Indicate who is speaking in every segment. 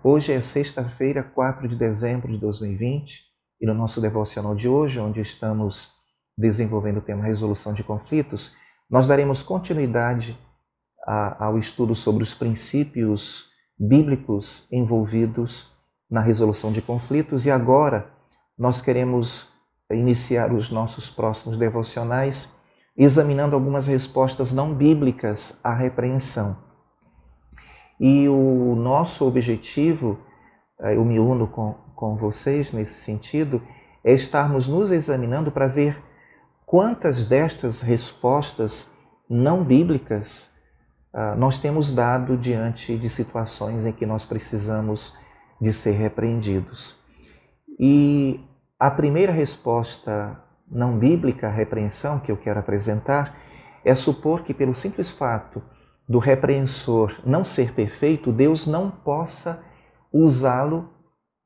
Speaker 1: Hoje é sexta-feira, 4 de dezembro de 2020, e no nosso devocional de hoje, onde estamos desenvolvendo o tema resolução de conflitos, nós daremos continuidade ao estudo sobre os princípios bíblicos envolvidos na resolução de conflitos, e agora nós queremos iniciar os nossos próximos devocionais examinando algumas respostas não bíblicas à repreensão. E o nosso objetivo, eu me uno com vocês nesse sentido, é estarmos nos examinando para ver quantas destas respostas não bíblicas nós temos dado diante de situações em que nós precisamos de ser repreendidos. E a primeira resposta não bíblica à repreensão que eu quero apresentar é supor que, pelo simples fato do repreensor não ser perfeito, Deus não possa usá-lo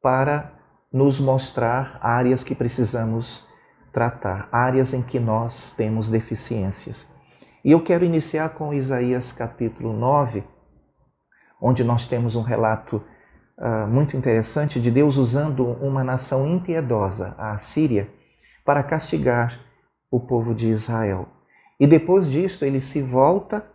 Speaker 1: para nos mostrar áreas que precisamos tratar, áreas em que nós temos deficiências. E eu quero iniciar com Isaías capítulo 9, onde nós temos um relato muito interessante de Deus usando uma nação impiedosa, a Assíria, para castigar o povo de Israel. E depois disto ele se volta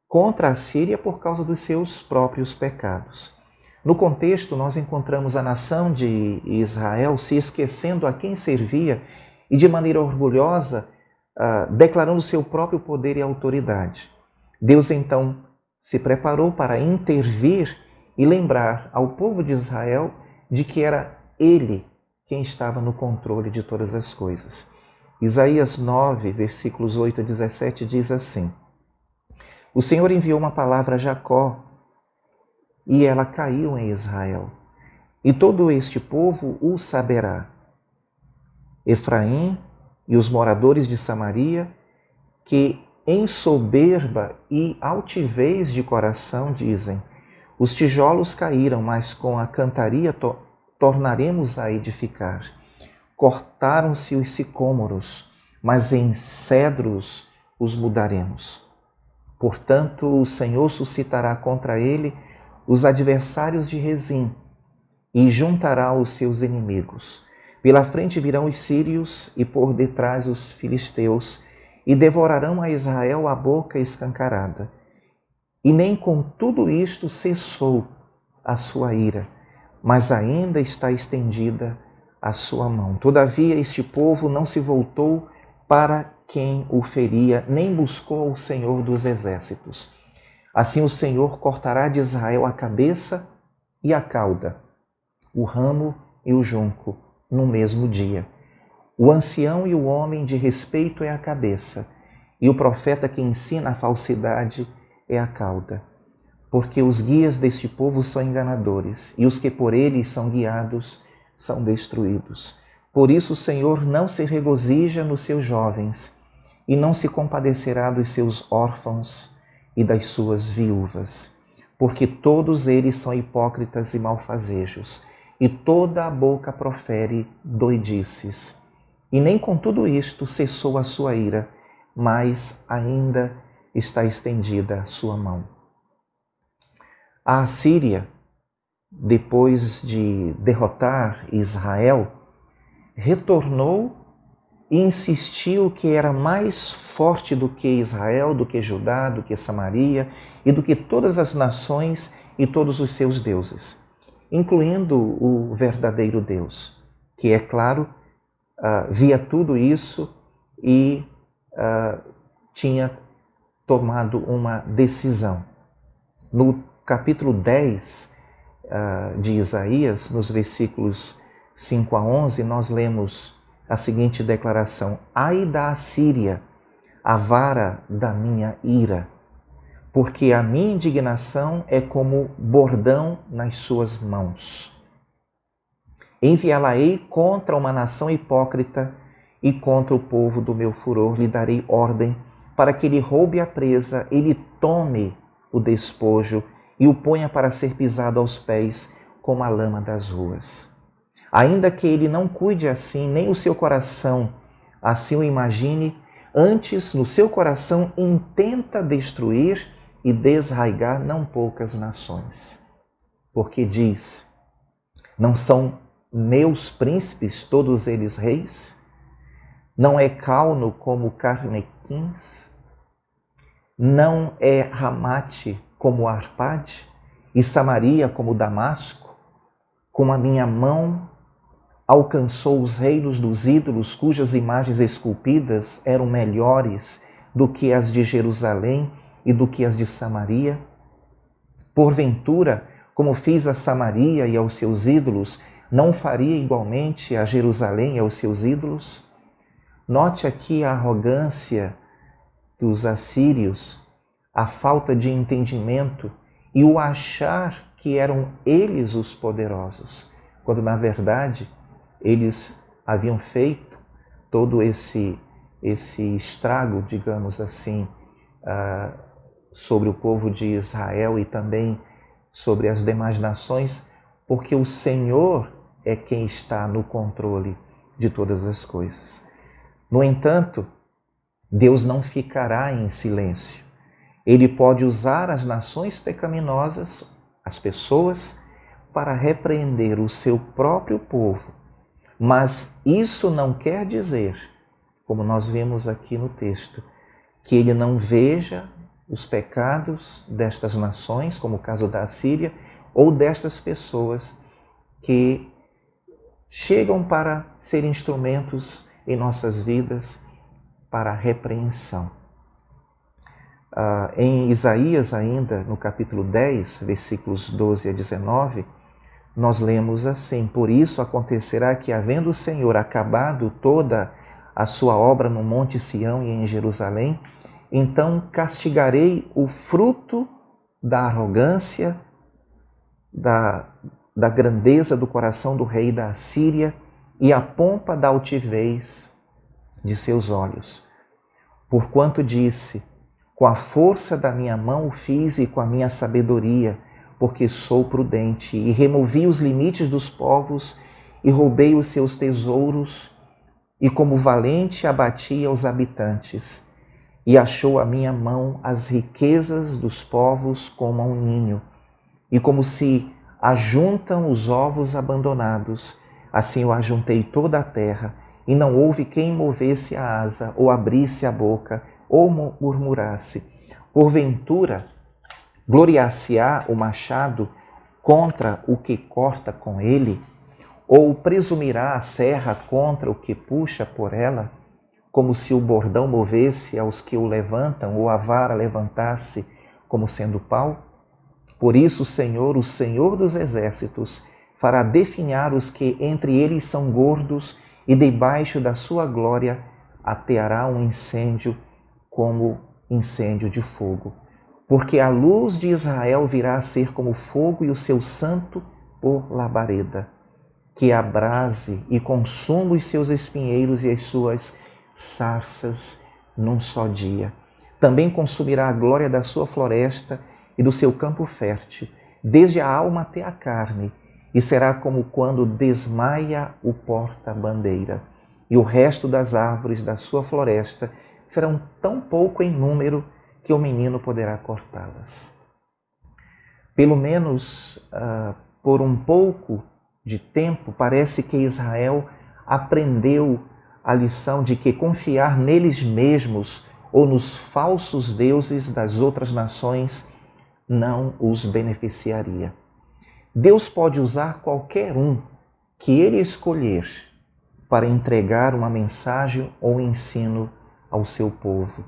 Speaker 1: contra a Síria por causa dos seus próprios pecados. No contexto, nós encontramos a nação de Israel se esquecendo a quem servia e de maneira orgulhosa declarando seu próprio poder e autoridade. Deus então se preparou para intervir e lembrar ao povo de Israel de que era Ele quem estava no controle de todas as coisas. Isaías 9, versículos 8 a 17 diz assim: O Senhor enviou uma palavra a Jacó, e ela caiu em Israel. E todo este povo o saberá. Efraim e os moradores de Samaria, que em soberba e altivez de coração dizem: Os tijolos caíram, mas com a cantaria tornaremos a edificar. Cortaram-se os sicômoros, mas em cedros os mudaremos. Portanto, o Senhor suscitará contra ele os adversários de Rezim e juntará os seus inimigos. Pela frente virão os sírios e por detrás os filisteus, e devorarão a Israel a boca escancarada. E nem com tudo isto cessou a sua ira, mas ainda está estendida a sua mão. Todavia este povo não se voltou para quem o feria, nem buscou o Senhor dos exércitos. Assim o Senhor cortará de Israel a cabeça e a cauda, o ramo e o junco, no mesmo dia. O ancião e o homem de respeito é a cabeça, e o profeta que ensina a falsidade é a cauda. Porque os guias deste povo são enganadores, e os que por eles são guiados são destruídos. Por isso o Senhor não se regozija nos seus jovens, e não se compadecerá dos seus órfãos e das suas viúvas, porque todos eles são hipócritas e malfazejos, e toda a boca profere doidices. E nem com tudo isto cessou a sua ira, mas ainda está estendida a sua mão. A Assíria, depois de derrotar Israel, retornou e insistiu que era mais forte do que Israel, do que Judá, do que Samaria e do que todas as nações e todos os seus deuses, incluindo o verdadeiro Deus, que, é claro, via tudo isso e tinha tomado uma decisão. No capítulo 10 de Isaías, nos versículos 5 a 11, nós lemos a seguinte declaração: Ai da Assíria, a vara da minha ira, porque a minha indignação é como bordão nas suas mãos. Enviá-la-ei contra uma nação hipócrita e contra o povo do meu furor lhe darei ordem para que ele roube a presa, ele tome o despojo e o ponha para ser pisado aos pés como a lama das ruas. Ainda que ele não cuide assim, nem o seu coração assim o imagine, antes no seu coração intenta destruir e desraigar não poucas nações. porque diz: não são meus príncipes, todos eles reis? Não é Calno como Carnequins? Não é Ramate como Arpade? E Samaria como Damasco? Com a minha mão alcançou os reinos dos ídolos, cujas imagens esculpidas eram melhores do que as de Jerusalém e do que as de Samaria? Porventura, como fiz a Samaria e aos seus ídolos, não faria igualmente a Jerusalém e aos seus ídolos? Note aqui a arrogância dos assírios, a falta de entendimento e o achar que eram eles os poderosos, quando na verdade eles haviam feito todo esse estrago, digamos assim, sobre o povo de Israel e também sobre as demais nações, porque o Senhor é quem está no controle de todas as coisas. No entanto, Deus não ficará em silêncio. Ele pode usar as nações pecaminosas, as pessoas, para repreender o seu próprio povo. Mas isso não quer dizer, como nós vemos aqui no texto, que ele não veja os pecados destas nações, como o caso da Assíria, ou destas pessoas que chegam para ser instrumentos em nossas vidas para a repreensão. Em Isaías ainda, no capítulo 10, versículos 12 a 19, nós lemos assim: por isso acontecerá que, havendo o Senhor acabado toda a sua obra no Monte Sião e em Jerusalém, então castigarei o fruto da arrogância, da grandeza do coração do rei da Assíria e a pompa da altivez de seus olhos. Porquanto disse: com a força da minha mão o fiz e com a minha sabedoria, porque sou prudente, e removi os limites dos povos e roubei os seus tesouros, e como valente abati aos habitantes. E achou a minha mão as riquezas dos povos como a um ninho, e como se ajuntam os ovos abandonados, assim eu ajuntei toda a terra, e não houve quem movesse a asa, ou abrisse a boca, ou murmurasse. Porventura, gloriar-se-á o machado contra o que corta com ele? Ou presumirá a serra contra o que puxa por ela? Como se o bordão movesse aos que o levantam, ou a vara levantasse como sendo pau? Por isso o Senhor dos exércitos, fará definhar os que entre eles são gordos, e debaixo da sua glória ateará um incêndio como incêndio de fogo. Porque a luz de Israel virá a ser como fogo e o seu santo por labareda, que abrase e consuma os seus espinheiros e as suas sarças num só dia. Também consumirá a glória da sua floresta e do seu campo fértil, desde a alma até a carne, e será como quando desmaia o porta-bandeira. E o resto das árvores da sua floresta serão tão pouco em número que o menino poderá cortá-las. Pelo menos por um pouco de tempo, parece que Israel aprendeu a lição de que confiar neles mesmos ou nos falsos deuses das outras nações não os beneficiaria. Deus pode usar qualquer um que ele escolher para entregar uma mensagem ou ensino ao seu povo.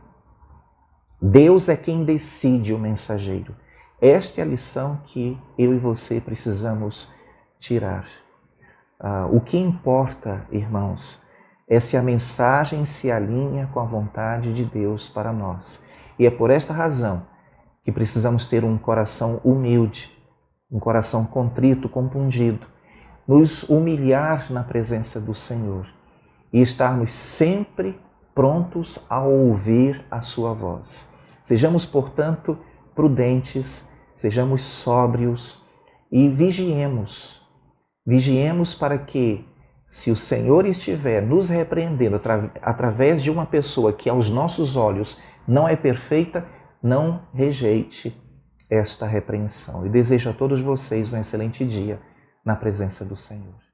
Speaker 1: Deus é quem decide o mensageiro. Esta é a lição que eu e você precisamos tirar. O que importa, irmãos, é se a mensagem se alinha com a vontade de Deus para nós. E é por esta razão que precisamos ter um coração humilde, um coração contrito, compungido, nos humilhar na presença do Senhor e estarmos sempre prontos a ouvir a sua voz. Sejamos, portanto, prudentes, sejamos sóbrios e vigiemos. Vigiemos para que, se o Senhor estiver nos repreendendo através de uma pessoa que aos nossos olhos não é perfeita, não rejeite esta repreensão. E desejo a todos vocês um excelente dia na presença do Senhor.